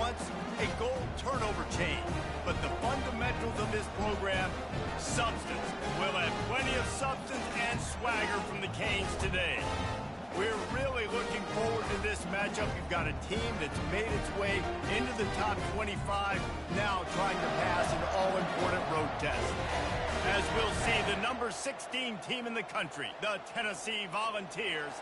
once a gold turnover chain. But the fundamentals of this program, substance. We'll have plenty of substance and swagger from the Canes today. We're really looking forward to this matchup. You've got a team that's made its way into the top 25, now trying to pass an all-important road test. As we'll see, the number 16 team in the country, the Tennessee Volunteers,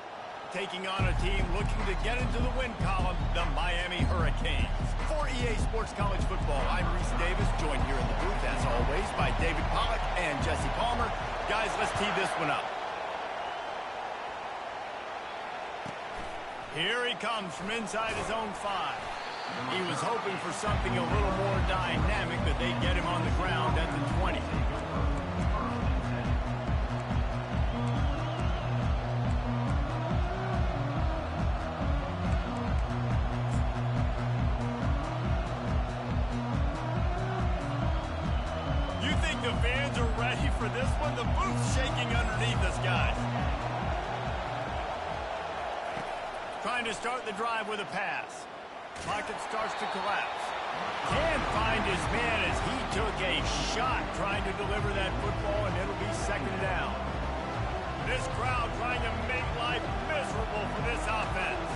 taking on a team looking to get into the win column, the Miami Hurricanes. For EA Sports College Football, I'm Reese Davis, joined here in the booth, as always, by David Pollack and Jesse Palmer. Guys, let's tee this one up. Here he comes from inside his own 5. He was hoping for something a little more dynamic, but they get him on the ground at the 20. You think the fans are ready for this one? The booth's shaking underneath us, guys. Trying to start the drive with a pass. Pocket starts to collapse. Can't find his man as he took a shot trying to deliver that football, and it'll be second down. This crowd trying to make life miserable for this offense.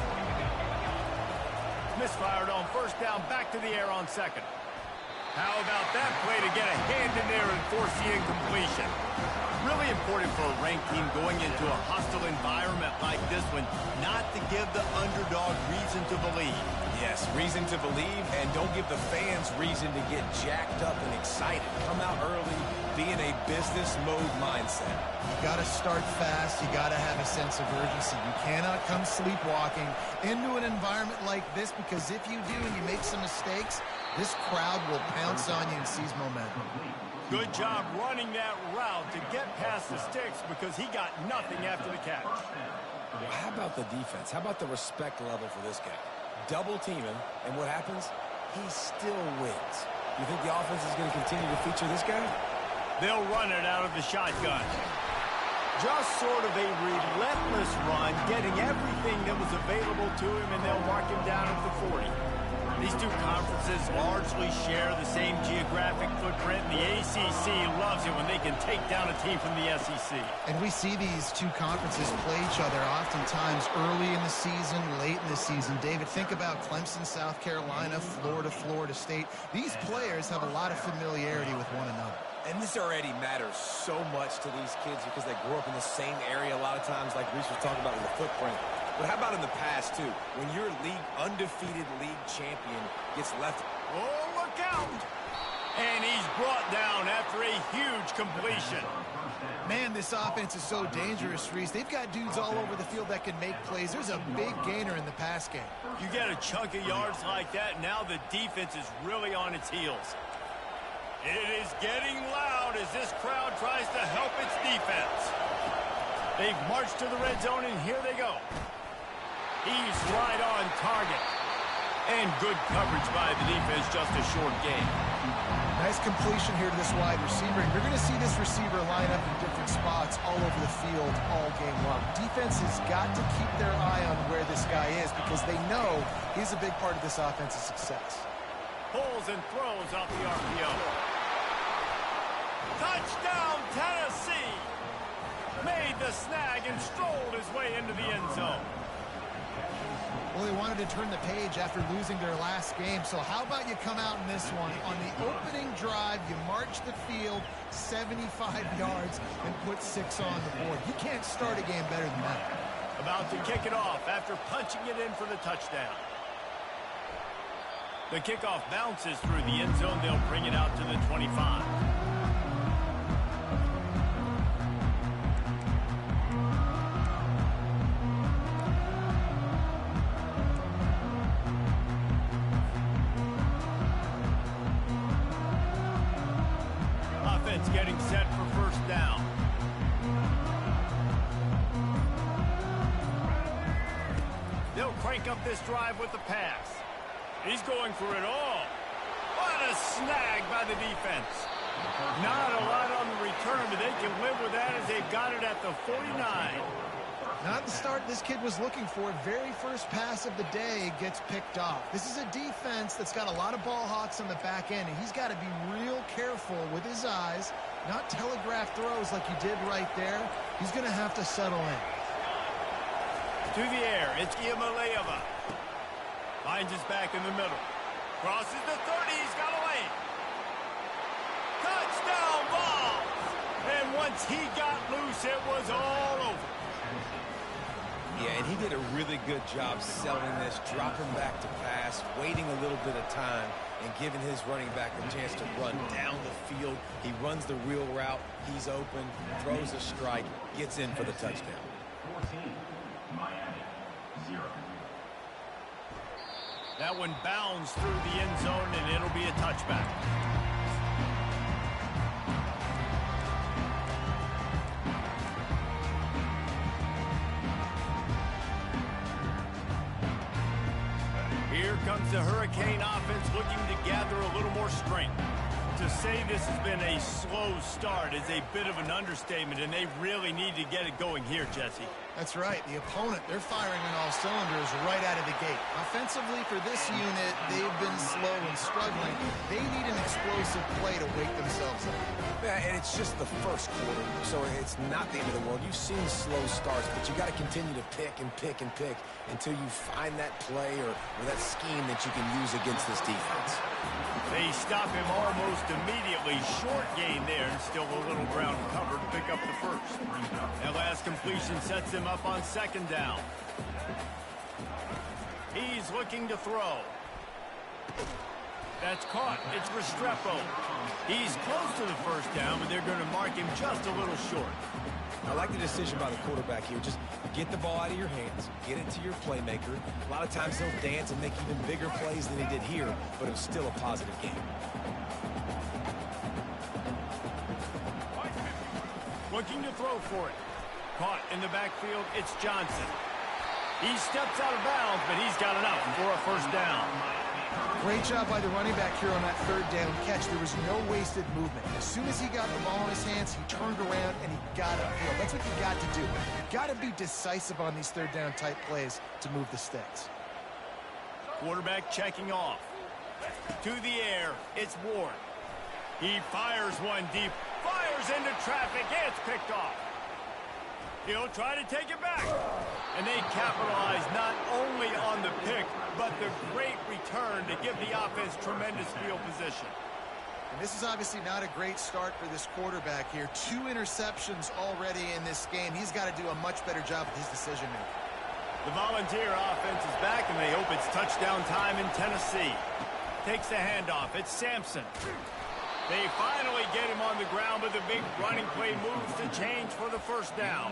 Misfired on first down, back to the air on second. How about that play to get a hand in there and force the incompletion? Really important for a ranked team going into a hostile environment like this one, not to give the underdog reason to believe. Yes, reason to believe, and don't give the fans reason to get jacked up and excited. Come out early, be in a business mode mindset. You got to start fast. You got to have a sense of urgency. You cannot come sleepwalking into an environment like this, because if you do and you make some mistakes, this crowd will pounce on you and seize momentum. Good job running that route to get past the sticks, because he got nothing after the catch. Well, how about the defense? How about the respect level for this guy? Double team him, and what happens? He still wins. You think the offense is going to continue to feature this guy? They'll run it out of the shotgun. Just sort of a relentless run, getting everything that was available to him, and they'll mark him down at the 40. These two conferences largely share the same geographic footprint, and the ACC loves it when they can take down a team from the SEC. And we see these two conferences play each other oftentimes early in the season, late in the season. David, think about Clemson, South Carolina, Florida, Florida State. These players have a lot of familiarity with one another. And this already matters so much to these kids because they grew up in the same area a lot of times, like Reese was talking about with the footprint. But how about in the past, too? When your undefeated league champion gets left... Oh, look out! And he's brought down after a huge completion. Man, this offense is so dangerous, Reese. They've got dudes all over the field that can make plays. There's a big gainer in the pass game. You get a chunk of yards like that, now the defense is really on its heels. It is getting loud as this crowd tries to help its defense. They've marched to the red zone, and here they go. He's right on target. And good coverage by the defense, just a short gain. Nice completion here to this wide receiver. And you're going to see this receiver line up in different spots all over the field all game long. Defense has got to keep their eye on where this guy is, because they know he's a big part of this offense's success. Pulls and throws off the RPO. Touchdown, Tennessee! Made the snag and strolled his way into the end zone. Well, they wanted to turn the page after losing their last game, so how about you come out in this one? On the opening drive, you march the field 75 yards and put 6 on the board. You can't start a game better than that. About to kick it off after punching it in for the touchdown. The kickoff bounces through the end zone. They'll bring it out to the 25. Offense getting set for first down. They'll crank up this drive with the pass. He's going for it all. What a snag by the defense. Not a lot on the return, but they can live with that as they've got it at the 49. Not the start this kid was looking for. Very first pass of the day gets picked off. This is a defense that's got a lot of ball hawks on the back end, and he's got to be real careful with his eyes, not telegraph throws like he did right there. He's going to have to settle in. To the air, it's Iamaleava. Finds his back in the middle. Crosses the 30, he's got a lane. Touchdown ball! And once he got loose, it was all over. Yeah, and he did a really good job selling this, dropping back to pass, waiting a little bit of time, and giving his running back a chance to run down the field. He runs the wheel route. He's open, throws a strike, gets in for the touchdown. 14, Miami, 0. That one bounds through the end zone, and it'll be a touchback. Here comes the Hurricane offense looking to gather a little more strength. To say this has been a slow start is a bit of an understatement, and they really need to get it going here, Jesse. That's right. The opponent, they're firing on all cylinders right out of the gate. Offensively, for this unit, they've been slow and struggling. They need an explosive play to wake themselves up. Yeah, and it's just the first quarter, so it's not the end of the world. You've seen slow starts, but you got to continue to pick and pick and pick until you find that play or that scheme that you can use against this defense. They stop him almost immediately. Short gain there, and still a little ground covered to pick up the first. That last completion sets him up on second down. He's looking to throw. That's caught. It's Restrepo. He's close to the first down, but they're going to mark him just a little short. I like the decision by the quarterback here. Just get the ball out of your hands, get it to your playmaker. A lot of times he'll dance and make even bigger plays than he did here, but it was still a positive game. Looking to throw for it. Caught in the backfield, it's Johnson. He steps out of bounds, but he's got enough for a first down. Great job by the running back here on that third down catch. There was no wasted movement. As soon as he got the ball in his hands, he turned around and he got upfield. That's what you got to do. You got to be decisive on these third down type plays to move the sticks. Quarterback checking off. To the air, it's Ward. He fires one deep, fires into traffic, it's picked off. He'll try to take it back. And they capitalize not only on the pick, but the great return to give the offense tremendous field position. And this is obviously not a great start for this quarterback here. 2 interceptions already in this game. He's got to do a much better job with his decision-making. The Volunteer offense is back, and they hope it's touchdown time in Tennessee. Takes the handoff. It's Sampson. They finally get him on the ground, but the big running play moves to change for the first down.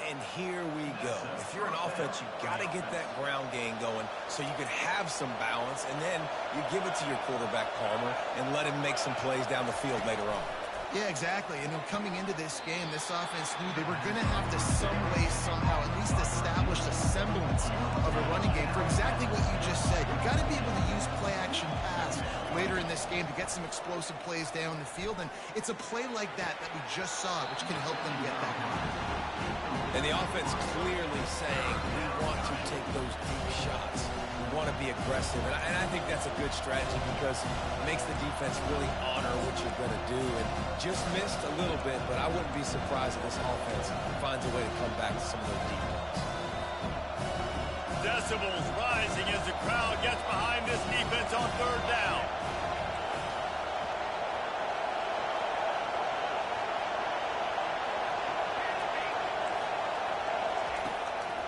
And here we go. If you're an offense, you got to get that ground game going so you can have some balance, and then you give it to your quarterback, Palmer, and let him make some plays down the field later on. Yeah, exactly. And coming into this game, this offense knew they were going to have to some way, somehow, at least establish a semblance of a running game for exactly what you just said. You got to be able to use play-action pass later in this game to get some explosive plays down the field. And it's a play like that we just saw, which can help them get that. And the offense clearly saying, we want to take those deep shots. We want to be aggressive. And I think that's a good strategy because it makes the defense really honor what you're going to do. And just missed a little bit, but I wouldn't be surprised if this offense finds a way to come back to some of those deep ones. Decibels rising as the crowd gets behind this defense on third down.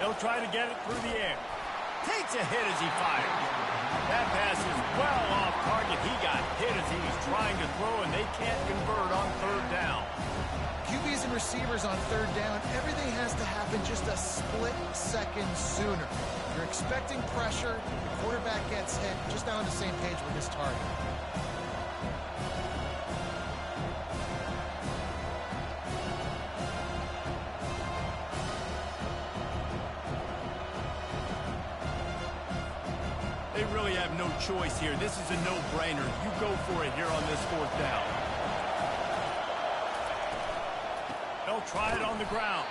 They'll try to get it through the air. Takes a hit as he fires. That pass is well off target. He got hit as he was trying to throw, and they can't convert on third down. QBs and receivers on third down, everything has to happen just a split second sooner. You're expecting pressure, the quarterback gets hit, just not on the same page with his target. They really have no choice here. This is a no-brainer. You go for it here on this fourth down. They'll try it on the ground.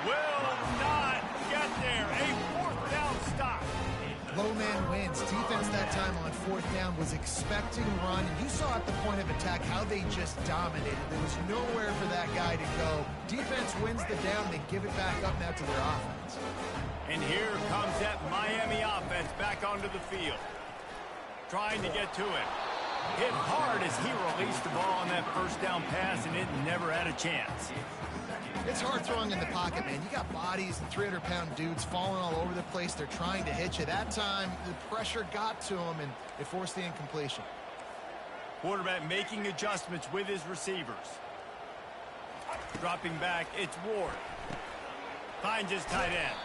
will not get there. A fourth down stop. Low man wins. Defense that time on fourth down was expecting run. You saw at the point of attack how they just dominated. There was nowhere for that guy to go. Defense wins the down. They give it back up now to their offense. And here comes that Miami offense back onto the field. Trying to get to it. Hit hard as he released the ball on that first down pass, and it never had a chance. It's hard throwing in the pocket, man. You got bodies and 300-pound dudes falling all over the place. They're trying to hit you. That time, the pressure got to him, and it forced the incompletion. Quarterback making adjustments with his receivers. Dropping back, it's Ward. Finds his tight end.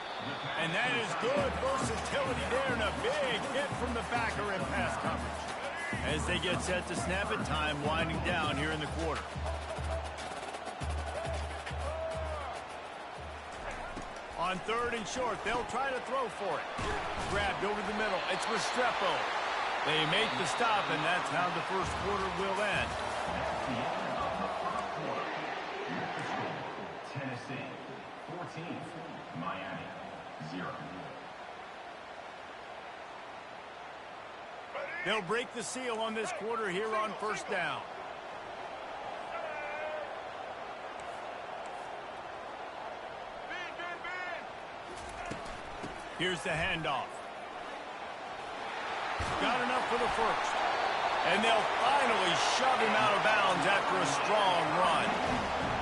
And that is good versatility there, and a big hit from the backer in pass coverage. As they get set to snap it, time winding down here in the quarter. On third and short, they'll try to throw for it. Grabbed over the middle. It's Restrepo. They make the stop, and that's how the first quarter will end. Tennessee 14, Miami 0. They'll break the seal on this quarter here on first down. Here's the handoff. Got enough for the first. And they'll finally shove him out of bounds after a strong run.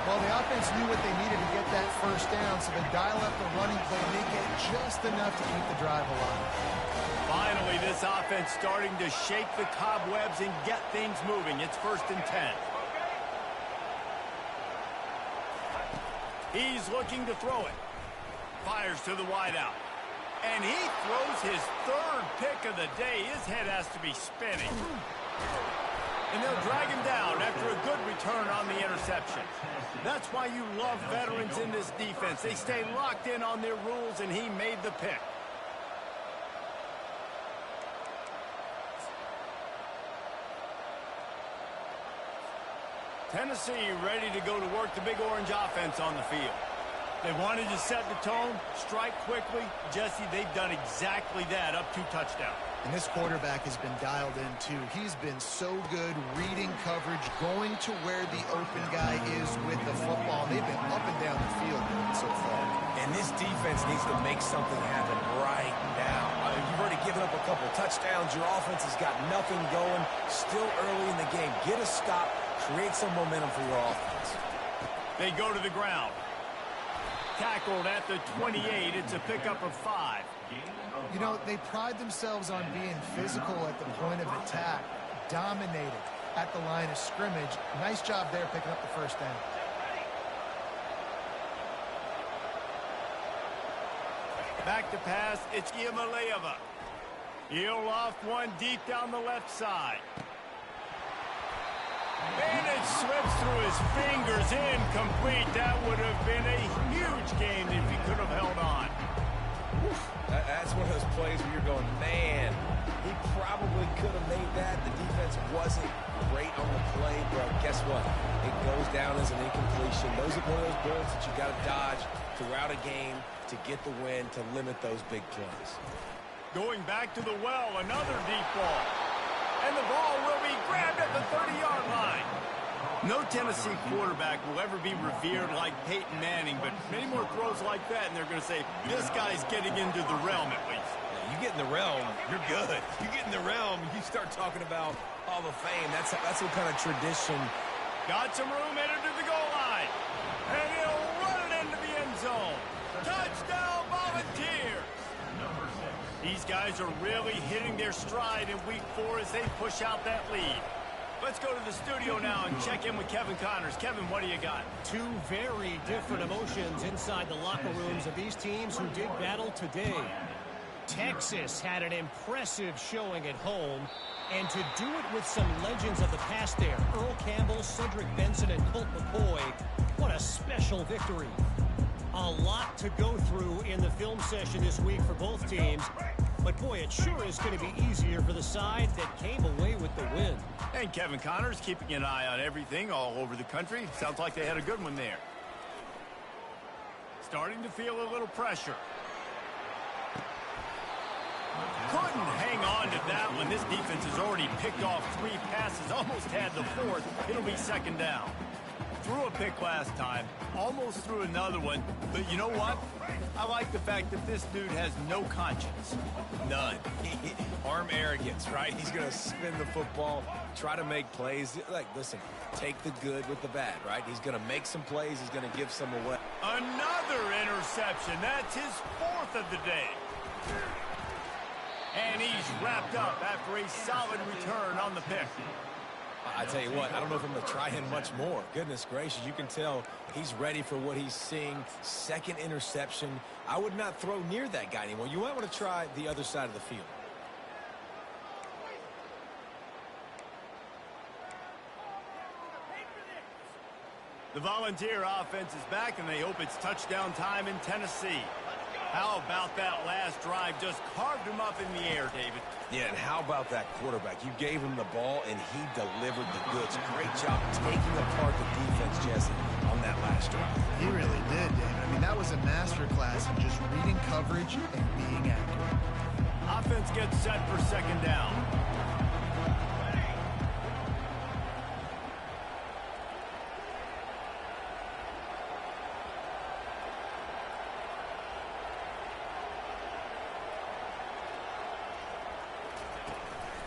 Well, the offense knew what they needed to get that first down, so they dial up the running play, and they get just enough to keep the drive alive. Finally, this offense starting to shake the cobwebs and get things moving. It's 1st and 10. He's looking to throw it. Fires to the wideout. And he throws his third pick of the day. His head has to be spinning. And they'll drag him down after a good return on the interception. That's why you love veterans in this defense. They stay locked in on their rules, and he made the pick. Tennessee ready to go to work the Big Orange offense on the field. They wanted to set the tone, strike quickly. Jesse, they've done exactly that, up 2 touchdowns. And this quarterback has been dialed in, too. He's been so good reading coverage, going to where the open guy is with the football. They've been up and down the field so far. And this defense needs to make something happen right now. You've already given up a couple touchdowns. Your offense has got nothing going. Still early in the game. Get a stop. Create some momentum for your offense. They go to the ground. Tackled at the 28. It's a pickup of 5. You know, they pride themselves on being physical at the point of attack, dominated at the line of scrimmage. Nice job there picking up the first down. Back to pass, it's Iamaleava. He'll loft one deep down the left side. And it slips through his fingers, incomplete. That would have been a huge gain if he could have held on. That's one of those plays where you're going, man, he probably could have made that. The defense wasn't great on the play, but guess what? It goes down as an incompletion. Those are one of those bullets that you got to dodge throughout a game to get the win, to limit those big plays. Going back to the well, another deep ball. And the ball will be grabbed at the 30-yard line. No Tennessee quarterback will ever be revered like Peyton Manning, but many more throws like that, and they're going to say, this guy's getting into the realm at least. You get in the realm, you're good. You get in the realm, you start talking about Hall of Fame. That's what kind of tradition. Got some room, headed to the goal line. And he'll run it into the end zone. Touchdown, Volunteers. These guys are really hitting their stride in week 4 as they push out that lead. Let's go to the studio now and check in with Kevin Connors. Kevin, what do you got? 2 very different emotions inside the locker rooms of these teams who did battle today. Texas had an impressive showing at home, and to do it with some legends of the past there, Earl Campbell, Cedric Benson, and Colt McCoy, what a special victory. A lot to go through in the film session this week for both teams, but boy, it sure is going to be easier for the side that came away with the win. And Kevin Connors keeping an eye on everything all over the country. Sounds like they had a good one there. starting to feel a little pressure. Couldn't hang on to that one. This defense has already picked off 3 passes, almost had the 4th. It'll be 2nd down. Threw a pick last time, almost threw another one, but you know what? I like the fact that this dude has no conscience. None. Arm arrogance, right? He's going to spin the football, try to make plays. Like, listen, take the good with the bad, right? He's going to make some plays. He's going to give some away. Another interception. That's his 4th of the day. And he's wrapped up after a solid return on the pick. I tell you what, I don't know if I'm going to try him much more. Goodness gracious, you can tell he's ready for what he's seeing. 2nd interception. I would not throw near that guy anymore. You might want to try the other side of the field. The Volunteer offense is back, and they hope it's touchdown time in Tennessee. How about that last drive? Just carved him up in the air, David. Yeah, and how about that quarterback? You gave him the ball, and he delivered the goods. Great job taking apart the defense, Jesse, on that last drive. He really did, David. I mean, that was a masterclass in just reading coverage and being accurate. Offense gets set for 2nd down.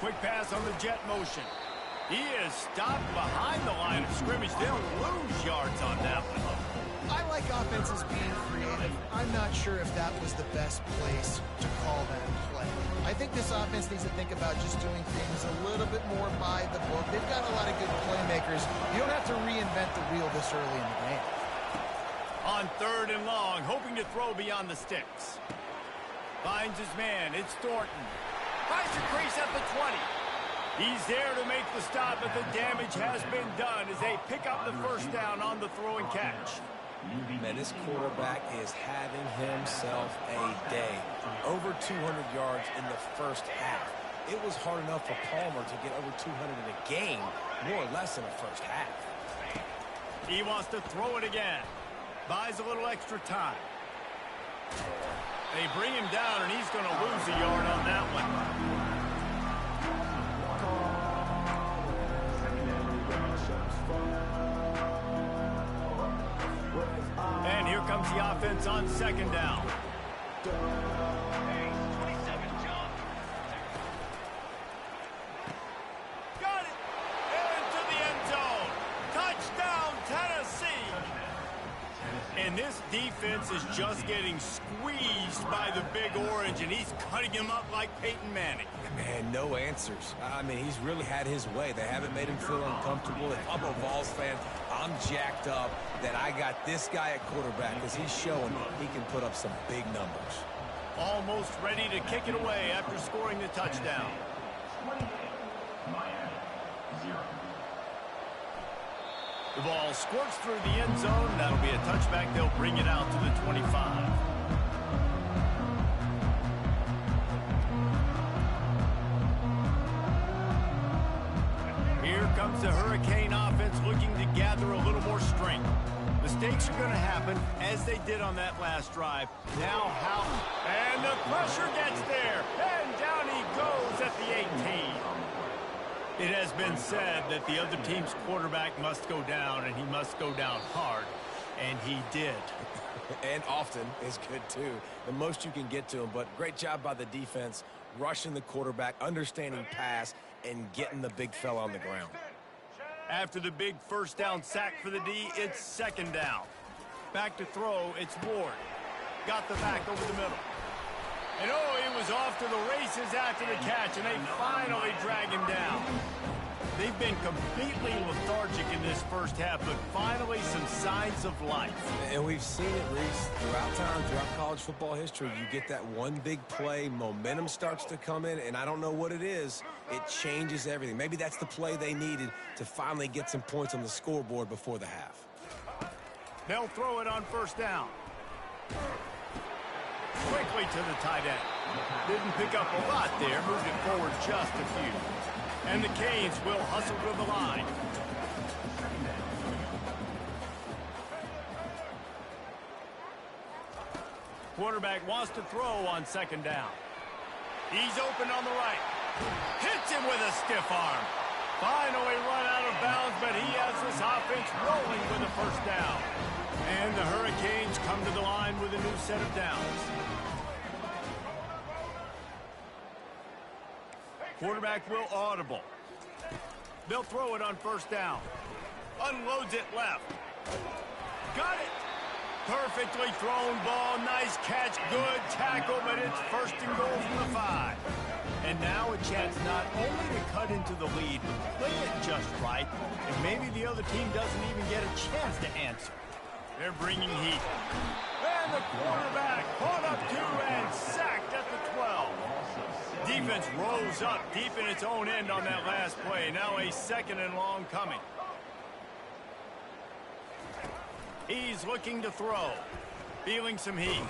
Quick pass on the jet motion. He is stopped behind the line of scrimmage. They'll lose yards on that one. I like offenses being creative. I'm not sure if that was the best place to call that play. I think this offense needs to think about just doing things a little bit more by the book. They've got a lot of good playmakers. You don't have to reinvent the wheel this early in the game. On 3rd and long, hoping to throw beyond the sticks. Finds his man. It's Thornton. Tries to crease at the 20. He's there to make the stop, but the damage has been done as they pick up the 1st down on the throw and catch. Man, this quarterback is having himself a day. Over 200 yards in the 1st half. It was hard enough for Palmer to get over 200 in a game, more or less in the 1st half. He wants to throw it again. Buys a little extra time. They bring him down, and he's going to lose a yard on that one. And here comes the offense on 2nd down. Got it! Into the end zone. Touchdown, Tennessee! And this defense is just getting squeezed by the Big Orange, and he's cutting him up like Peyton Manning. Man, no answers. I mean, he's really had his way. They haven't made him feel uncomfortable. If I'm a Vols fan, I'm jacked up that I got this guy at quarterback because he's showing he can put up some big numbers. Almost ready to kick it away after scoring the touchdown. Miami, 0. The ball squirts through the end zone. That'll be a touchback. They'll bring it out to the 25. Here comes the Hurricane offense looking to gather a little more strength. Mistakes are going to happen, as they did on that last drive. Now how? And the pressure gets there. And down he goes at the 18. It has been said that the other team's quarterback must go down, and he must go down hard. And he did. And often is good, too. The most you can get to him, but great job by the defense, rushing the quarterback, understanding pass, and getting the big fella on the ground. After the big 1st down sack for the D, it's 2nd down. Back to throw, it's Ward. Got the back over the middle. And oh, he was off to the races after the catch, and they finally drag him down. They've been completely lethargic in this 1st half, but finally some signs of life. And we've seen it, Reese, throughout time, throughout college football history. You get that one big play, momentum starts to come in, and I don't know what it is. It changes everything. Maybe that's the play they needed to finally get some points on the scoreboard before the half. They'll throw it on 1st down. Quickly to the tight end. Didn't pick up a lot there, moved it forward just a few. And the Canes will hustle to the line. quarterback wants to throw on second down. He's open on the right. Hits him with a stiff arm. Finally run out of bounds, but he has this offense rolling with a first down. And the Hurricanes come to the line with a new set of downs. Quarterback will audible. They'll throw it on first down. Unloads it left. Got it. Perfectly thrown ball. Nice catch. Good tackle, but it's first and goal from the 5. And now a chance not only to cut into the lead, but play it just right. And maybe the other team doesn't even get a chance to answer. They're bringing heat. And the quarterback caught up to and sacked at the 12. Defense rolls up deep in its own end on that last play. Now a second and long coming. He's looking to throw. Feeling some heat.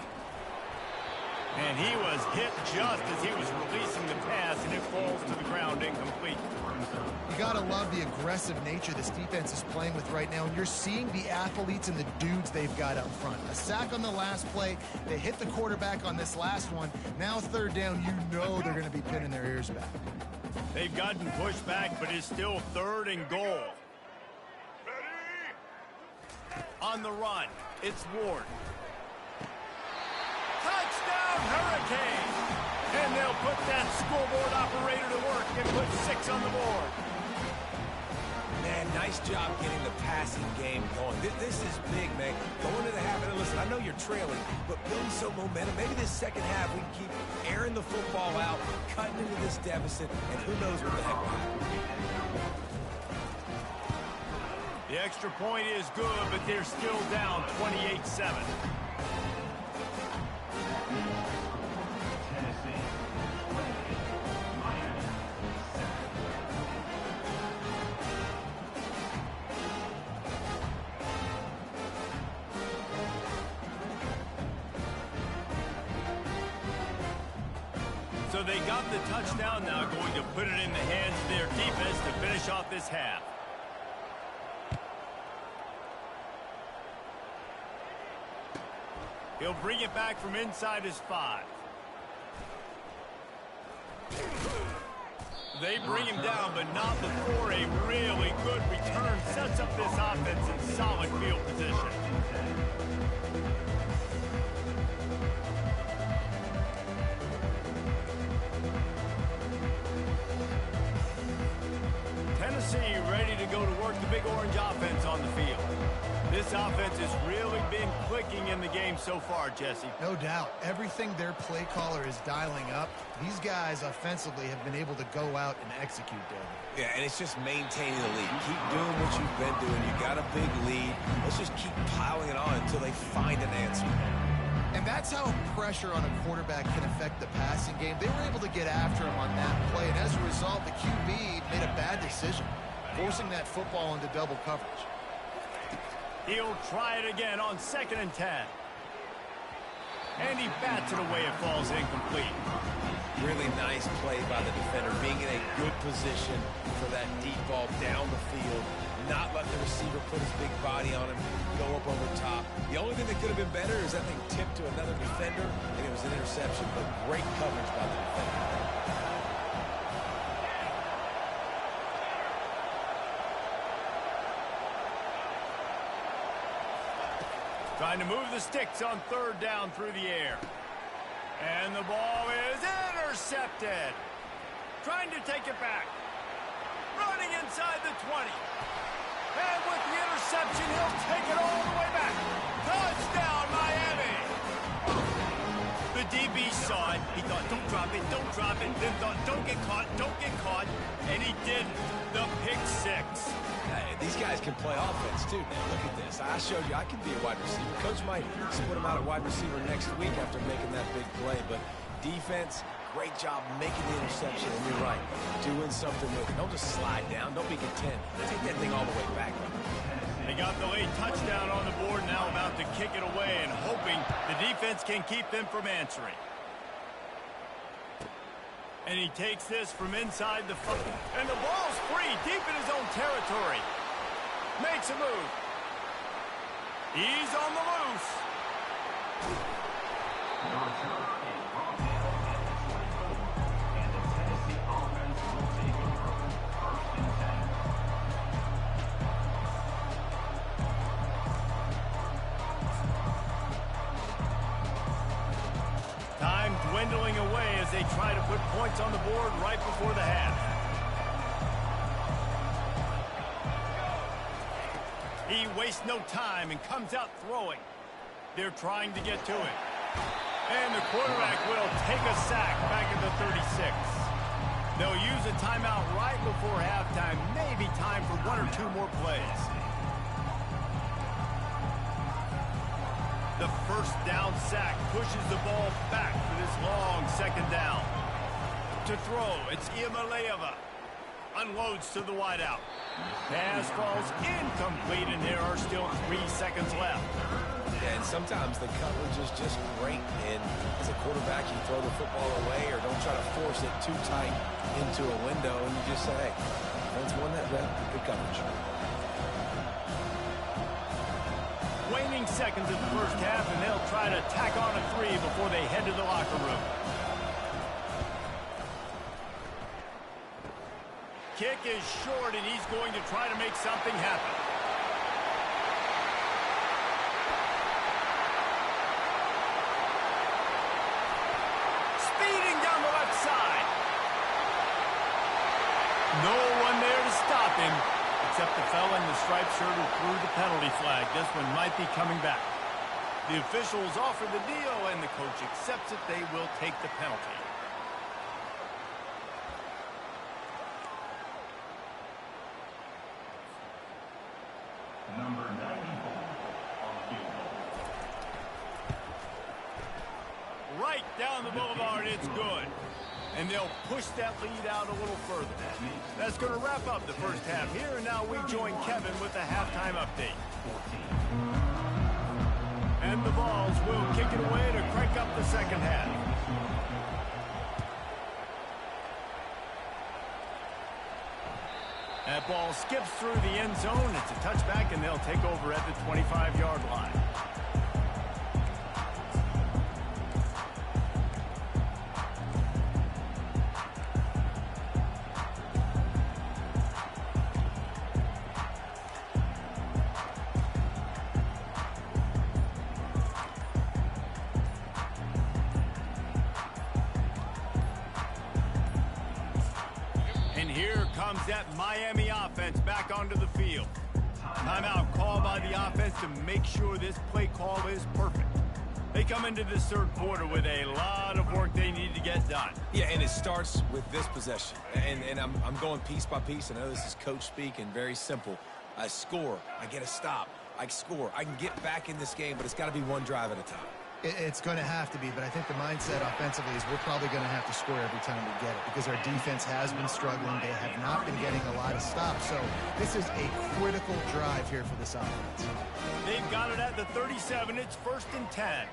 And he was hit just as he was releasing the pass, and it falls to the ground incomplete. You got to love the aggressive nature this defense is playing with right now, and you're seeing the athletes and the dudes they've got up front. A sack on the last play. They hit the quarterback on this last one. Now third down, you know they're going to be pinning their ears back. They've gotten pushed back, but it's still third and goal. On the run, it's Ward. Touchdown, Hurricane! And they'll put that scoreboard operator to work and put 6 on the board. Man, nice job getting the passing game going. This is big, man. Going to the half, and listen, I know you're trailing, but building some momentum. Maybe this second half we can keep airing the football out, cutting into this deficit, and who knows what the heck will happen. The extra point is good, but they're still down 28-7. So they got the touchdown, now going to put it in the hands of their defense to finish off this half. He'll bring it back from inside his 5. They bring him down, but not before a really good return sets up this offense in solid field position. Tennessee ready to go to work the Big Orange offense on the field. This offense has really been clicking in the game so far, Jesse. No doubt. Everything their play caller is dialing up, these guys offensively have been able to go out and execute, David. Yeah, and it's just maintaining the lead. Keep doing what you've been doing. You got a big lead. Let's just keep piling it on until they find an answer. And that's how pressure on a quarterback can affect the passing game. They were able to get after him on that play, and as a result, the QB made a bad decision, forcing that football into double coverage. He'll try it again on 2nd and 10. And he bats it away. It falls incomplete. Really nice play by the defender, being in a good position for that deep ball down the field, not let the receiver put his big body on him, go up over top. The only thing that could have been better is that thing tipped to another defender, and it was an interception, but great coverage by the defender. Trying to move the sticks on 3rd down through the air. And the ball is intercepted. Trying to take it back. Running inside the 20. And with the interception, he'll take it all the way back. Touchdown, Miami! The DB saw it. He thought, don't drop it, don't drop it. Then thought, don't get caught, don't get caught. And he didn't. The pick 6. Hey, these guys can play offense, too, man. Look at this. I showed you I can be a wide receiver. Coach might split him out at wide receiver next week after making that big play. But defense, great job making the interception. And you're right, doing something with it. Don't just slide down. Don't be content. Take that thing all the way back. They got the late touchdown on the board, now about to kick it away and hoping the defense can keep them from answering. And he takes this from inside the football. And the ball's free deep in his own territory. Makes a move. He's on the loose. The return is brought in at the 24, and the Tennessee offense will take over. 1st and 10. Time dwindling away as they try to put points on the board right before the half. He wastes no time and comes out throwing. They're trying to get to it. And the quarterback will take a sack back at the 36. They'll use a timeout right before halftime. Maybe time for 1 or 2 more plays. The first down sack pushes the ball back for this long 2nd down. To throw, it's Iamaleava. Unloads to the wideout. Pass falls incomplete, and there are still 3 seconds left. Yeah, and sometimes the coverage is just great. And as a quarterback, you throw the football away or don't try to force it too tight into a window, and you just say, hey, defense won that rep, good coverage. Waning seconds in the first half, and they'll try to tack on a 3 before they head to the locker room. Kick is short, and he's going to try to make something happen. Speeding down the left side. No one there to stop him, except the fella in the striped shirt who threw the penalty flag. This one might be coming back. The officials offer the deal, and the coach accepts it. They will take the penalty. Number 94 on the field goal. Right down the boulevard, it's good. And they'll push that lead out a little further. That's going to wrap up the first half here, and now we join Kevin with the halftime update. And the Vols will kick it away to crank up the second half. That ball skips through the end zone. It's a touchback, and they'll take over at the 25-yard line. That Miami offense back onto the field. Timeout called by the offense to make sure this play call is perfect. They come into this 3rd quarter with a lot of work they need to get done. Yeah, and it starts with this possession. And I'm going piece by piece. I know this is coach speak and very simple. I score. I get a stop. I score. I can get back in this game, but it's got to be one drive at a time. It's going to have to be, but I think the mindset offensively is we're probably going to have to score every time we get it because our defense has been struggling. They have not been getting a lot of stops, so this is a critical drive here for this offense. They've got it at the 37. It's 1st and 10.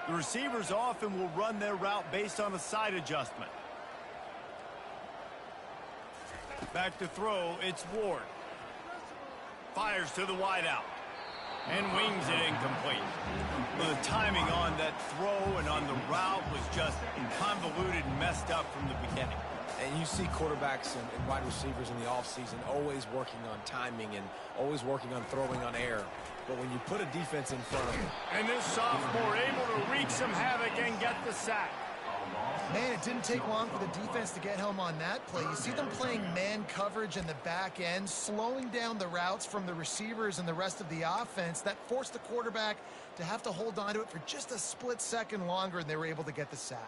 The receivers often will run their route based on a side adjustment. Back to throw, it's Ward. Fires to the wideout. And wings it incomplete. Well, the timing on that throw and on the route was just convoluted and messed up from the beginning. And you see quarterbacks and wide receivers in the offseason always working on timing and always working on throwing on air. But when you put a defense in front of them. And this sophomore able to wreak some havoc and get the sack. Man, it didn't take long for the defense to get home on that play. You see them playing man coverage in the back end, slowing down the routes from the receivers and the rest of the offense. That forced the quarterback to have to hold on to it for just a split second longer, and they were able to get the sack.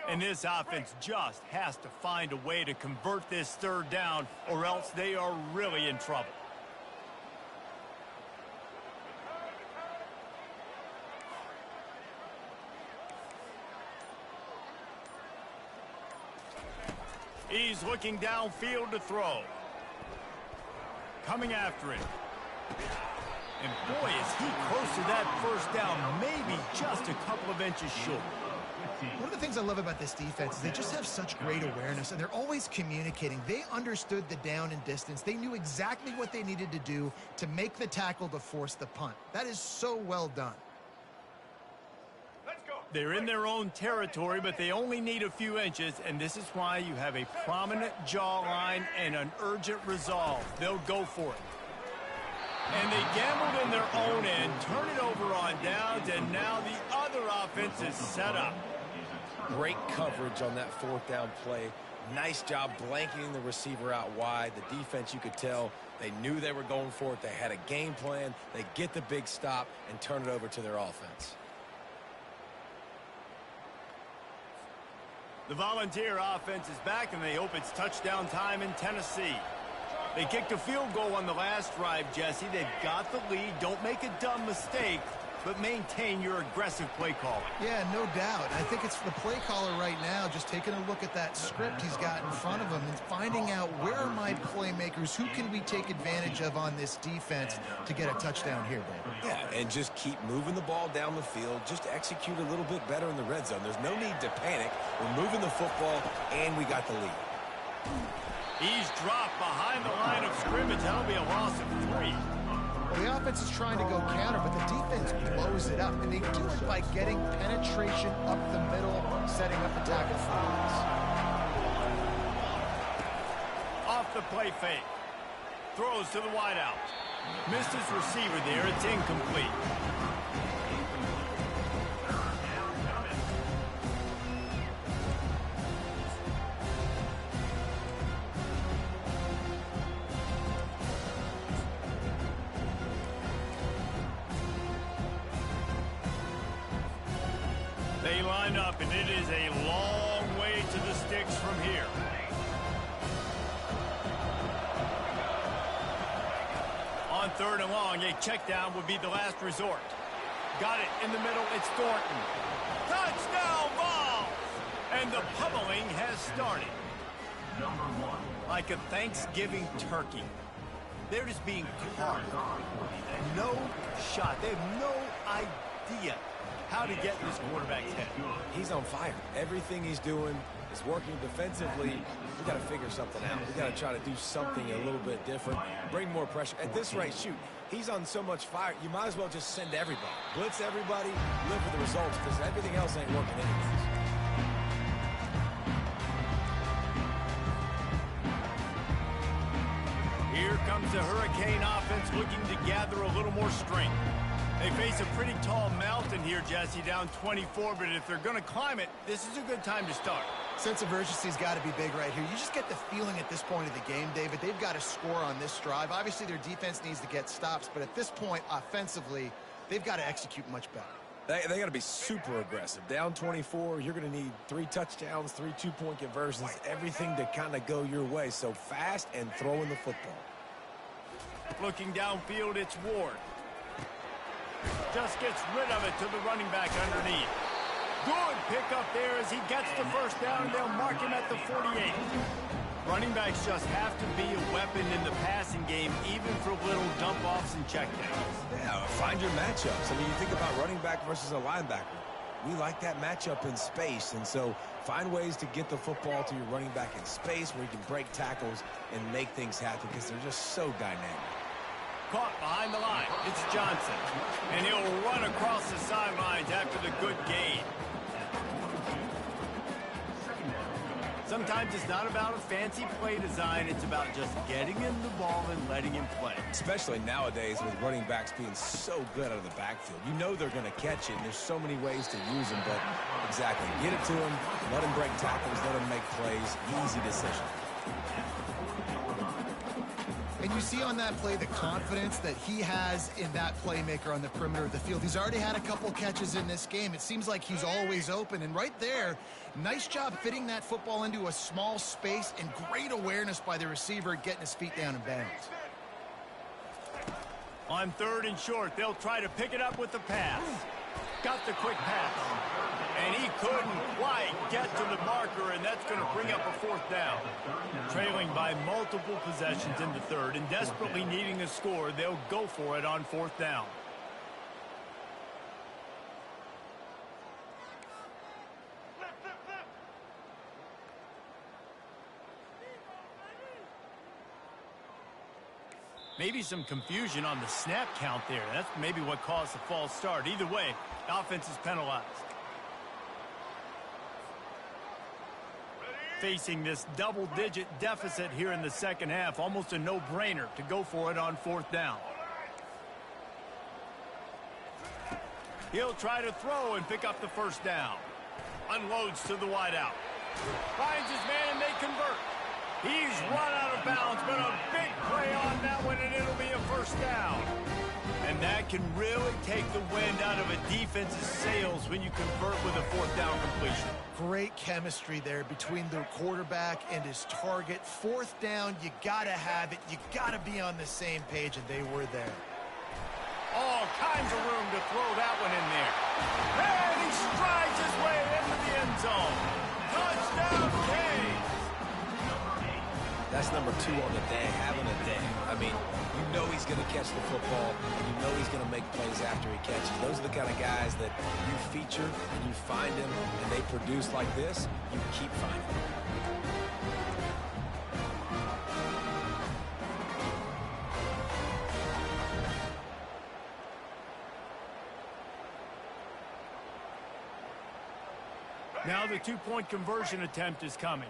And this offense just has to find a way to convert this 3rd down, or else they are really in trouble. He's looking downfield to throw. Coming after it. And boy, is he close to that 1st down, maybe just a couple of inches short. One of the things I love about this defense is they just have such great awareness, and they're always communicating. They understood the down and distance. They knew exactly what they needed to do to make the tackle to force the punt. That is so well done. They're in their own territory, but they only need a few inches, and this is why you have a prominent jawline and an urgent resolve. They'll go for it. And they gambled in their own end, turn it over on downs, and now the other offense is set up. Great coverage on that fourth down play. Nice job blanketing the receiver out wide. The defense, you could tell, they knew they were going for it. They had a game plan. They get the big stop and turn it over to their offense. The Volunteer offense is back, and they hope it's touchdown time in Tennessee. They kicked a field goal on the last drive, Jesse. They've got the lead. Don't make a dumb mistake, but maintain your aggressive play calling. Yeah, no doubt. I think it's the play caller right now just taking a look at that script he's got in front of him and finding out where are my playmakers, who can we take advantage of on this defense to get a touchdown here, David. Yeah, and just keep moving the ball down the field. Just execute a little bit better in the red zone. There's no need to panic. We're moving the football, and we got the lead. He's dropped behind the line of scrimmage. That'll be a loss of 3. Well, the offense is trying to go counter, but the defense blows it up, and they do it by getting penetration up the middle, setting up a tackle for loss. Off the play fake. Throws to the wideout. Missed his receiver there. It's incomplete. They line up, and it is a long way to the sticks from here. On 3rd and long, a check down would be the last resort. Got it in the middle. It's Thornton. Touchdown ball! And the pummeling has started. Like a Thanksgiving turkey. They're just being carved. No shot. They have no idea how to get in this quarterback's head. He's on fire. Everything he's doing is working defensively. We got to figure something out. We got to try to do something a little bit different. Bring more pressure. At this rate, shoot, he's on so much fire, you might as well just send everybody. Blitz everybody, live with the results, because everything else ain't working anyways. Here comes the Hurricane offense looking to gather a little more strength. They face a pretty tall mountain here, Jesse, down 24, but if they're going to climb it, this is a good time to start. Sense of urgency's got to be big right here. You just get the feeling at this point of the game, David, they've got to score on this drive. Obviously, their defense needs to get stops, but at this point, offensively, they've got to execute much better. They got to be super aggressive. Down 24, you're going to need 3 touchdowns, 3 two-point conversions, everything to kind of go your way. So fast and throwing the football. Looking downfield, it's Ward. Just gets rid of it to the running back underneath. Good pickup there as he gets the first down, and they'll mark him at the 48. Running backs just have to be a weapon in the passing game, even for little dump-offs and checkdowns. Yeah, find your matchups. I mean, you think about running back versus a linebacker. We like that matchup in space, and so find ways to get the football to your running back in space where you can break tackles and make things happen because they're just so dynamic. Caught behind the line. It's Johnson. And he'll run across the sidelines after the good gain. Sometimes it's not about a fancy play design. It's about just getting him the ball and letting him play. Especially nowadays with running backs being so good out of the backfield. You know they're going to catch it, and there's so many ways to use them, but exactly. Get it to him, let him break tackles, let him make plays. Easy decision. And you see on that play the confidence that he has in that playmaker on the perimeter of the field. He's already had a couple catches in this game. It seems like he's always open. And right there, nice job fitting that football into a small space and great awareness by the receiver getting his feet down in bounds. On 3rd and short, they'll try to pick it up with the pass. Got the quick pass. And he couldn't quite get to the marker, and that's going to bring up a 4th down. Trailing by multiple possessions in the 3rd and desperately needing a score, they'll go for it on 4th down. Maybe some confusion on the snap count there. That's maybe what caused the false start. Either way, offense is penalized. Facing this double-digit deficit here in the second half, almost a no-brainer to go for it on 4th down. He'll try to throw and pick up the 1st down. Unloads to the wideout. Finds his man and they convert. He's run out of bounds, but a big play on that one, and it'll be a 1st down. And that can really take the wind out of a defense's sails when you convert with a 4th down completion. Great chemistry there between the quarterback and his target. 4th down, you got to have it. You got to be on the same page, and they were there. All kinds of room to throw that one in there. And he strides his way into the end zone. Touchdown, Canes! That's number 2 on the day, having a day. I mean, you know he's going to catch the football, and you know he's going to make plays after he catches. Those are the kind of guys that you feature and you find him, and they produce like this, you keep finding them. Now the 2-point conversion attempt is coming.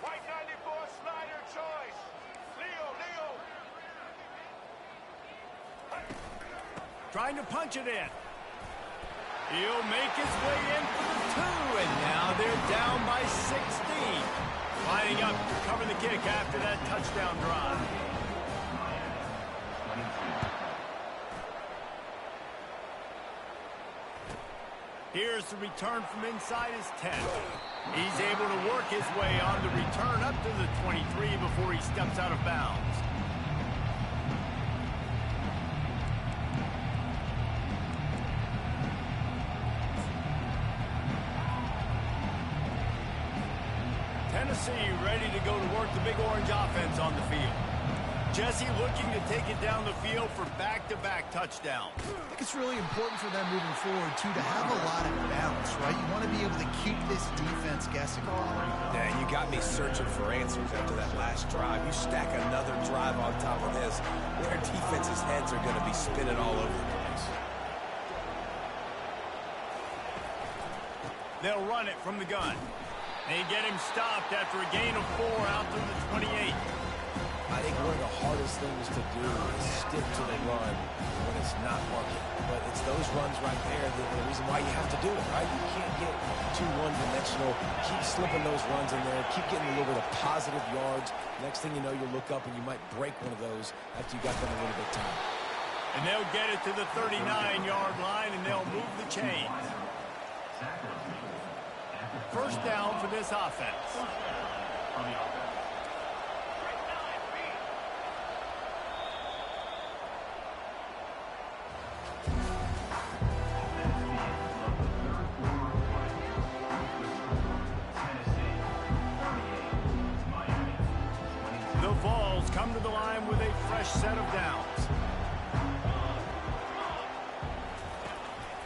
White 94 Snyder choice. Leo. Trying to punch it in. He'll make his way in for the 2, and now they're down by 16. Lining up to cover the kick after that touchdown drive. Here's the return from inside his 10. He's able to work his way on the return up to the 23 before he steps out of bounds. Tennessee ready to go to work the Big Orange offense on the field. Jesse looking to take it down the field for back-to-back touchdowns. I think it's really important for them moving forward, too, to have a lot of balance, right? You want to be able to keep this defense guessing. Yeah, you got me searching for answers after that last drive. You stack another drive on top of this, their defense's heads are going to be spinning all over the place. They'll run it from the gun. They get him stopped after a gain of 4 out to the 28. I think one of the hardest things to do is stick to the run when it's not working. But it's those runs right there that the reason why you have to do it, right? You can't get too one-dimensional. Keep slipping those runs in there. Keep getting a little bit of positive yards. Next thing you know, you'll look up and you might break one of those after you got them a little bit of time. And they'll get it to the 39-yard line, and they'll move the chains. 1st down for this offense. The Vols come to the line with a fresh set of downs.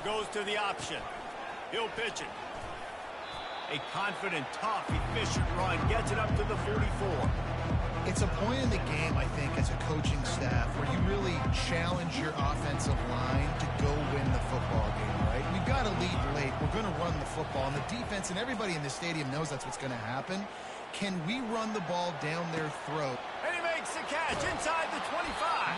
Goes to the option. He'll pitch it. A confident, tough, efficient run gets it up to the 44. It's a point in the game, I think, as a coaching staff where you really challenge your offensive line to go win the football game, right? We've got to lead late. We're going to run the football. And the defense and everybody in the stadium knows that's what's going to happen. Can we run the ball down their throat? And he makes the catch inside the 25.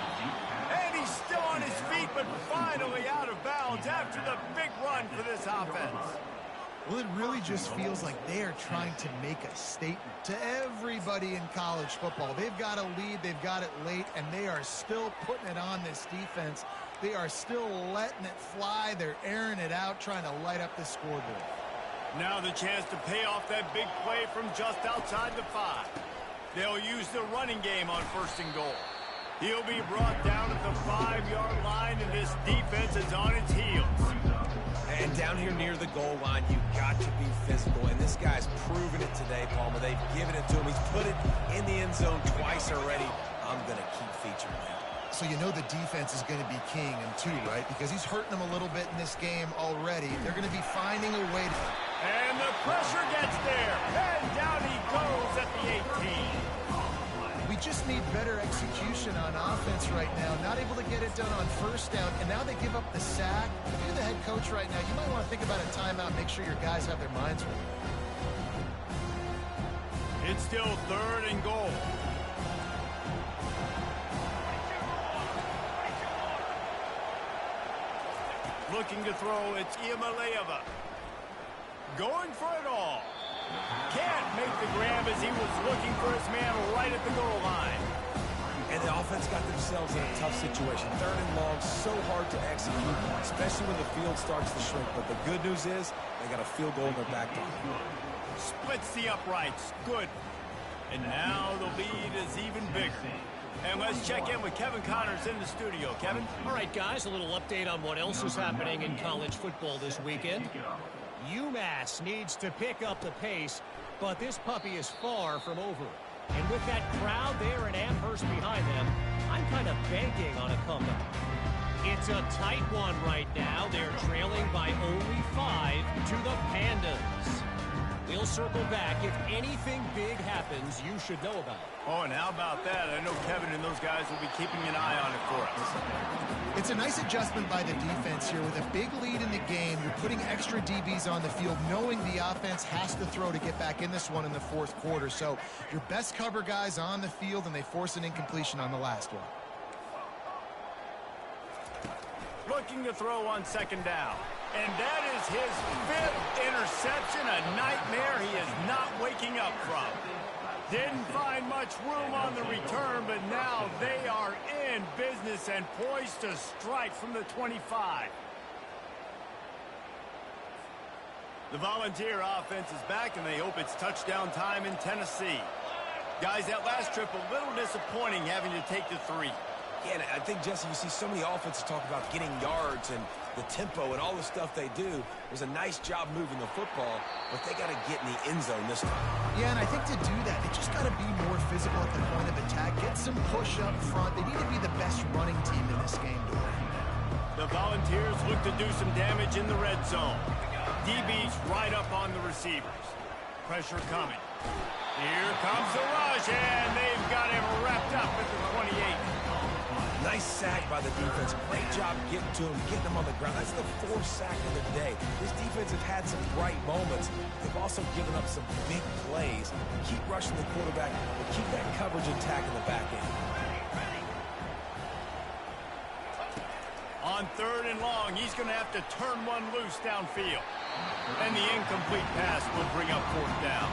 And he's still on his feet, but finally out of bounds after the big run for this offense. Well, it really just feels like they are trying to make a statement to everybody in college football. They've got a lead, they've got it late, and they are still putting it on this defense. They are still letting it fly. They're airing it out, trying to light up the scoreboard. Now the chance to pay off that big play from just outside the 5. They'll use the running game on 1st and goal. He'll be brought down at the 5-yard line, and this defense is on its heels. And down here near the goal line, you've got to be physical. And this guy's proven it today, Palmer. They've given it to him. He's put it in the end zone twice already. I'm going to keep featuring him. So you know the defense is going to be keying him too, right? Because he's hurting them a little bit in this game already. They're going to be finding a way to... And the pressure gets there. And down he goes at the 18. We just need better execution on offense right now. Not able to get it done on first down, and now they give up the sack. If you're the head coach right now, you might want to think about a timeout, make sure your guys have their minds right. It's still 3rd and goal. Looking to throw, it's Iamaleava. Going for it all. Can't make the grab as he was looking for his man right at the goal line. And the offense got themselves in a tough situation. 3rd and long, so hard to execute, especially when the field starts to shrink. But the good news is they got a field goal in their back pocket. Splits the uprights. Good. And now the lead is even bigger. And let's check in with Kevin Connors in the studio. Kevin? All right, guys, a little update on what else is happening in college football this weekend. UMass needs to pick up the pace, but this puppy is far from over. And with that crowd there in Amherst behind them, I'm kind of banking on a comeback. It's a tight one right now. They're trailing by only 5 to the Pandas. We'll circle back. If anything big happens, you should know about it. Oh, and how about that? I know Kevin and those guys will be keeping an eye on it for us. It's a nice adjustment by the defense here. With a big lead in the game, you're putting extra DBs on the field, knowing the offense has to throw to get back in this one in the 4th quarter. So your best cover guys on the field, and they force an incompletion on the last one. Looking to throw on 2nd down. And that is his 5th interception, a nightmare he is not waking up from. Didn't find much room on the return, but now they are in business and poised to strike from the 25. The Volunteer offense is back, and they hope it's touchdown time in Tennessee. Guys, that last trip a little disappointing having to take the 3. Yeah, and I think, Jesse, you see so many offenses talk about getting yards and the tempo and all the stuff they do. It was a nice job moving the football, but they got to get in the end zone this time. Yeah, and I think to do that, they just got to be more physical at the point of attack, get some push up front. They need to be the best running team in this game to win. The Volunteers look to do some damage in the red zone. DB's right up on the receivers. Pressure coming. Here comes the rush, and they've got him wrapped up at the 28. Nice sack by the defense. Great job getting to him, getting him on the ground. That's the 4th sack of the day. This defense have had some bright moments. They've also given up some big plays. Keep rushing the quarterback, but keep that coverage intact in the back end. On 3rd and long, he's going to have to turn one loose downfield. And the incomplete pass will bring up 4th down.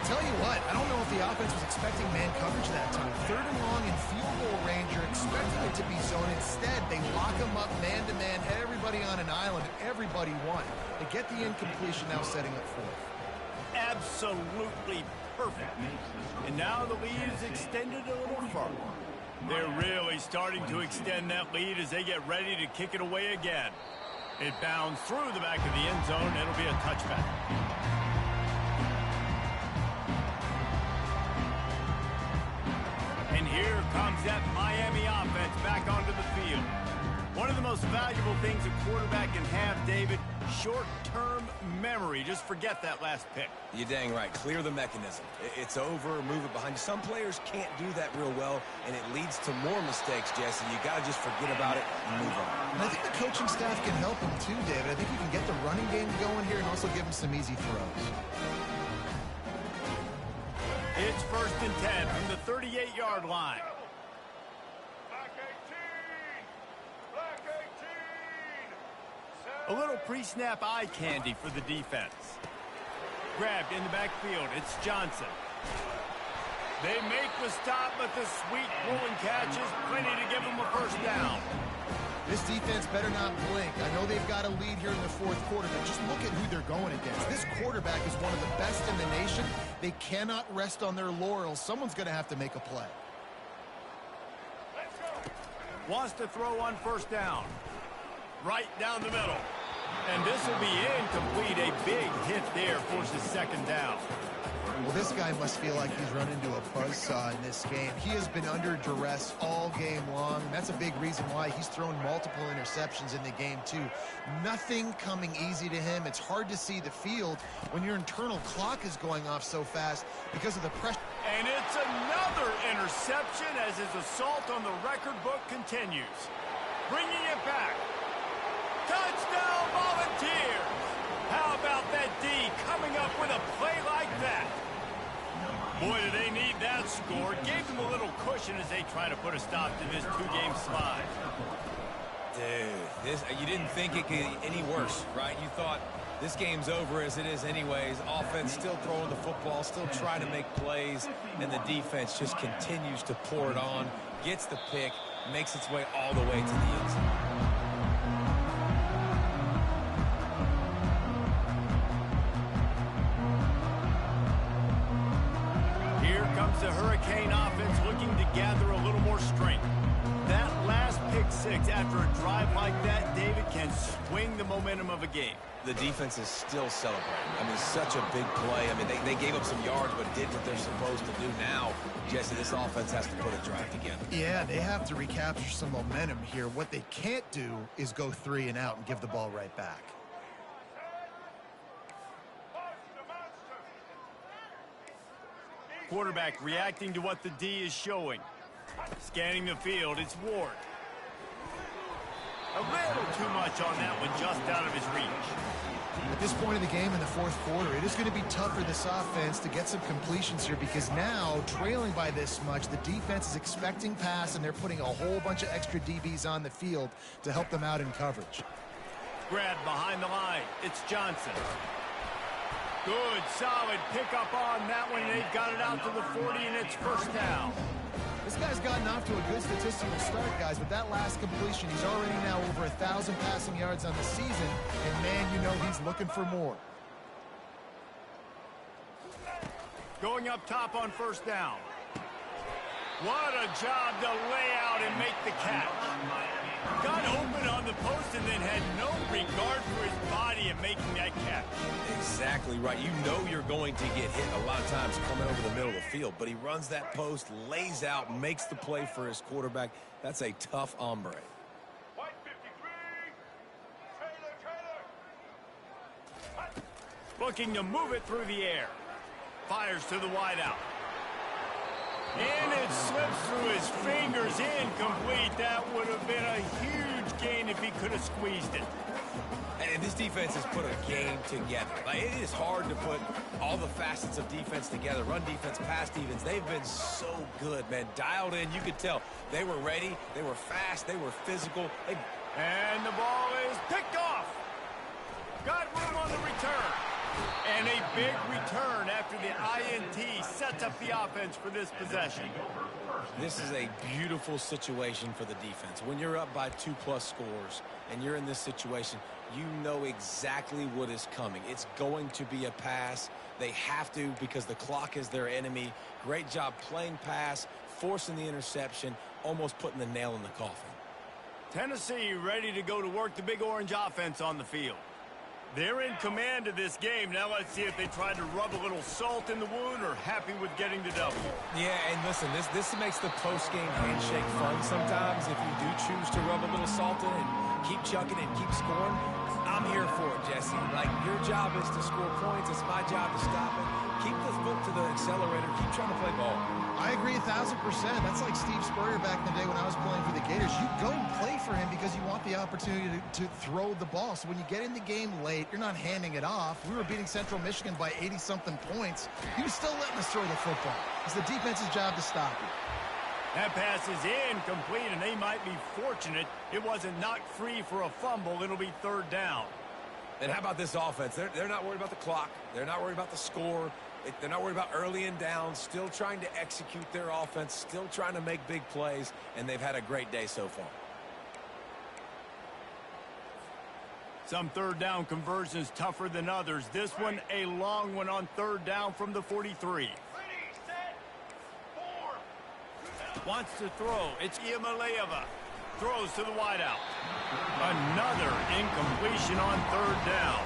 Tell you what, I don't know if the offense was expecting man coverage that time. 3rd and long in field goal range, you're expecting it to be zone. Instead, they lock them up man-to-man, everybody on an island, everybody won. They get the incompletion, now setting up 4th. Absolutely perfect. And now the lead is extended a little further. They're really starting to extend that lead as they get ready to kick it away again. It bounds through the back of the end zone. It'll be a touchback. And here comes that Miami offense back onto the field. One of the most valuable things a quarterback can have, David, short-term memory. Just forget that last pick. You're dang right. Clear the mechanism. It's over, move it behind you. Some players can't do that real well, and it leads to more mistakes, Jesse. You got to just forget about it and move on. And I think the coaching staff can help him too, David. I think you can get the running game going here and also give him some easy throws. It's 1st and 10 from the 38-yard line. Black 18. Black 18. A little pre-snap eye candy for the defense. Grabbed in the backfield. It's Johnson. They make the stop, but the sweet rolling catch is plenty to give them a 1st down. This defense better not blink. I know they've got a lead here in the 4th quarter, but just look at who they're going against. This quarterback is one of the best in the nation. They cannot rest on their laurels. Someone's going to have to make a play. Wants to throw on 1st down. Right down the middle. And this will be incomplete. A big hit there forces 2nd down. Well, this This guy must feel like he's run into a buzzsaw in this game. He has been under duress all game long. And that's a big reason why he's thrown multiple interceptions in the game, too. Nothing coming easy to him. It's hard to see the field when your internal clock is going off so fast because of the pressure. And it's another interception as his assault on the record book continues. Bringing it back. Touchdown Volunteers! How about that D coming up with a play like that? Boy, do they need that score. Gave them a little cushion as they try to put a stop to this two-game slide. Dude, you didn't think it could get any worse, right? You thought this game's over as it is anyways. Offense still throwing the football, still trying to make plays, and the defense just continues to pour it on, gets the pick, makes its way all the way to the end zone. The Hurricane offense looking to gather a little more strength. That last pick six after a drive like that, David, can swing the momentum of a game. The defense is still celebrating. I mean, such a big play. I mean, they gave up some yards but did what they're supposed to do. Now, Jesse, this offense has to put a drive together. Yeah, they have to recapture some momentum here. What they can't do is go 3 and out and give the ball right back. Quarterback reacting to what the D is showing. Scanning the field, it's Ward. A little too much on that one, just out of his reach. At this point of the game in the fourth quarter, it is going to be tough for this offense to get some completions here because now, trailing by this much, the defense is expecting pass and they're putting a whole bunch of extra DBs on the field to help them out in coverage. Grab behind the line. It's Johnson. Good, solid pickup on that one. They've got it out to the 40, and it's first down. This guy's gotten off to a good statistical start, guys, but that last completion, he's already now over 1,000 passing yards on the season, and man, you know he's looking for more. Going up top on first down. What a job to lay out and make the catch. Got open on the post and then had no regard for his body in making that catch. Exactly right. You know you're going to get hit a lot of times coming over the middle of the field, but he runs that post, lays out, makes the play for his quarterback. That's a tough hombre. White 53, Taylor. Looking to move it through the air. Fires to the wideout. And it slips through his fingers, incomplete. That would have been a huge gain if he could have squeezed it. And this defense has put a game together. Like, it is hard to put all the facets of defense together. Run defense, pass defense. They've been so good, man. Dialed in. You could tell they were ready. They were fast. They were physical. And the ball is picked off. Got room on the return. And a big return after the INT sets up the offense for this possession. This is a beautiful situation for the defense. When you're up by 2+ scores and you're in this situation, you know exactly what is coming. It's going to be a pass. They have to because the clock is their enemy. Great job playing pass, forcing the interception, almost putting the nail in the coffin. Tennessee ready to go to work the Big Orange offense on the field. They're in command of this game. Now let's see if they try to rub a little salt in the wound or happy with getting the W. Yeah, and listen, this makes the post-game handshake fun sometimes. If you do choose to rub a little salt in and keep chucking and keep scoring, I'm here for it, Jesse. Like, your job is to score points. It's my job to stop it. Keep the foot to the accelerator. Keep trying to play ball. I agree 1,000%. That's like Steve Spurrier back in the day when I was playing for the Gators. You go and play for him because you want the opportunity to throw the ball. So when you get in the game late, you're not handing it off. We were beating Central Michigan by 80-something points. He was still letting us throw the football. It's the defense's job to stop it. That pass is incomplete, and they might be fortunate it wasn't knocked free for a fumble. It'll be third down. And how about this offense? They're not worried about the clock. They're not worried about the score. They're not worried about early and down. Still trying to execute their offense. Still trying to make big plays. And they've had a great day so far. Some third down conversions tougher than others. This one a long one on third down from the 43. Ready, set, form. Wants to throw. It's Iamaleava. Throws to the wideout. Another incompletion on third down.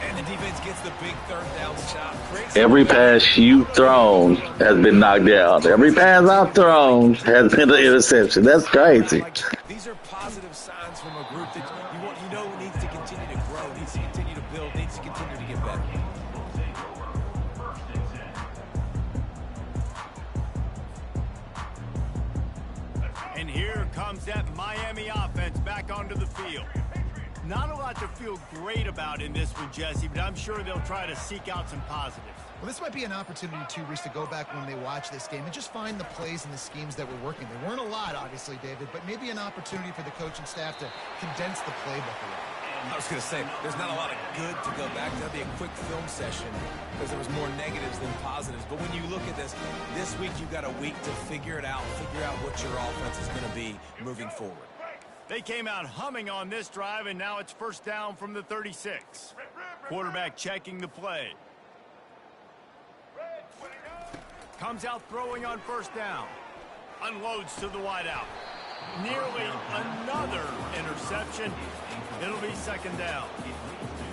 And the defense gets the big third down stop. Every pass you've thrown has been knocked down. Every pass I've thrown has been an interception. That's crazy. These are positive signs from a group that you know needs to continue to grow, needs to continue to build, needs to continue to get better. And here comes that Miami offense back onto the field. Not a lot to feel great about in this one, Jesse, but I'm sure they'll try to seek out some positives. Well, this might be an opportunity, too, Reese, to go back when they watch this game and just find the plays and the schemes that were working. There weren't a lot, obviously, David, but maybe an opportunity for the coaching staff to condense the playbook a little. I was going to say, there's not a lot of good to go back to. That'd be a quick film session because there was more negatives than positives. But when you look at this week you've got a week to figure it out, figure out what your offense is going to be moving forward. They came out humming on this drive, and now it's first down from the 36. Quarterback checking the play. Comes out throwing on first down. Unloads to the wideout. Nearly another interception. It'll be second down.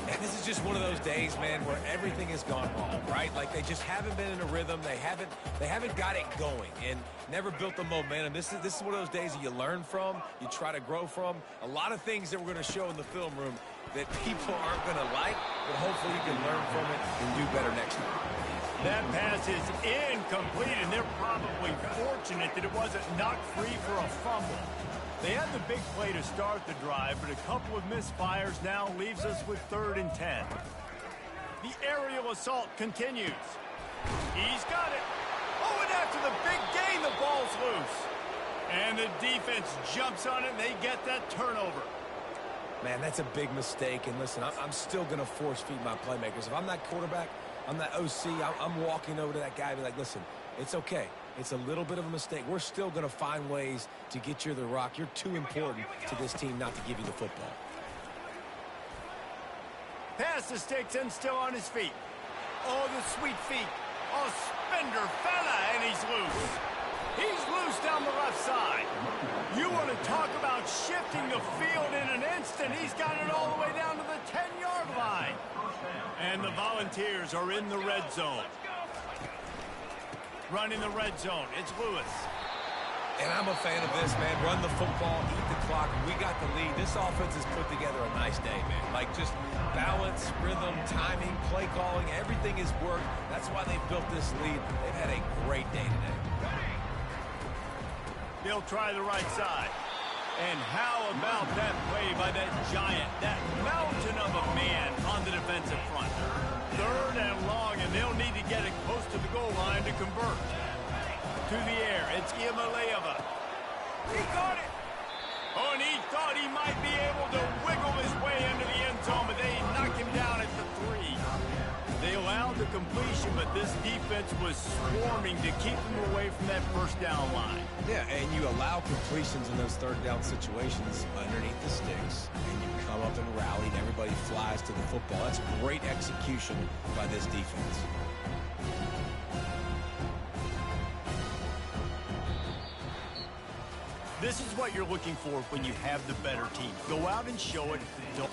And this is just one of those days, man, where everything has gone wrong, right? Like they just haven't been in a rhythm. They haven't got it going and never built the momentum. This is one of those days that you learn from, you try to grow from. A lot of things that we're going to show in the film room that people aren't going to like, but hopefully you can learn from it and do better next time. That pass is incomplete, and they're probably fortunate that it wasn't knocked free for a fumble. They had the big play to start the drive, but a couple of misfires now leaves us with 3rd and 10. The aerial assault continues. He's got it. Oh, and after the big gain, the ball's loose. And the defense jumps on it, and they get that turnover. Man, that's a big mistake. And listen, I'm still going to force feed my playmakers. If I'm that quarterback, I'm that OC, I'm walking over to that guy and be like, listen, it's okay. It's a little bit of a mistake. We're still going to find ways to get you the rock. You're too important to this team not to give you the football. Pass to Stigson, still on his feet. Oh, the sweet feet. Oh, Spender fella, and he's loose. He's loose down the left side. You want to talk about shifting the field in an instant. He's got it all the way down to the 10-yard line. And the Volunteers are in the red zone. Running the red zone, it's Lewis. And I'm a fan of this, man. Run the football, eat the clock. We got the lead. This offense has put together a nice day, man. Like just balance, rhythm, timing, play calling, everything has worked. That's why they've built this lead. They've had a great day today. They'll try the right side. And how about that play by that giant, that mountain of a man on the defensive front? 3rd and long, and they'll need to get it close to the goal line to convert. To the air, it's Iamaleava. He got it. Oh, and he thought he might be able to wiggle his way into the end zone, but they knock him down at the 3. They allowed the completion, but this defense was swarming to keep them away from that first down line. Yeah, and you allow completions in those 3rd down situations underneath the sticks, and you come up and rally, and everybody flies to the football. That's great execution by this defense. This is what you're looking for when you have the better team. Go out and show it. Don't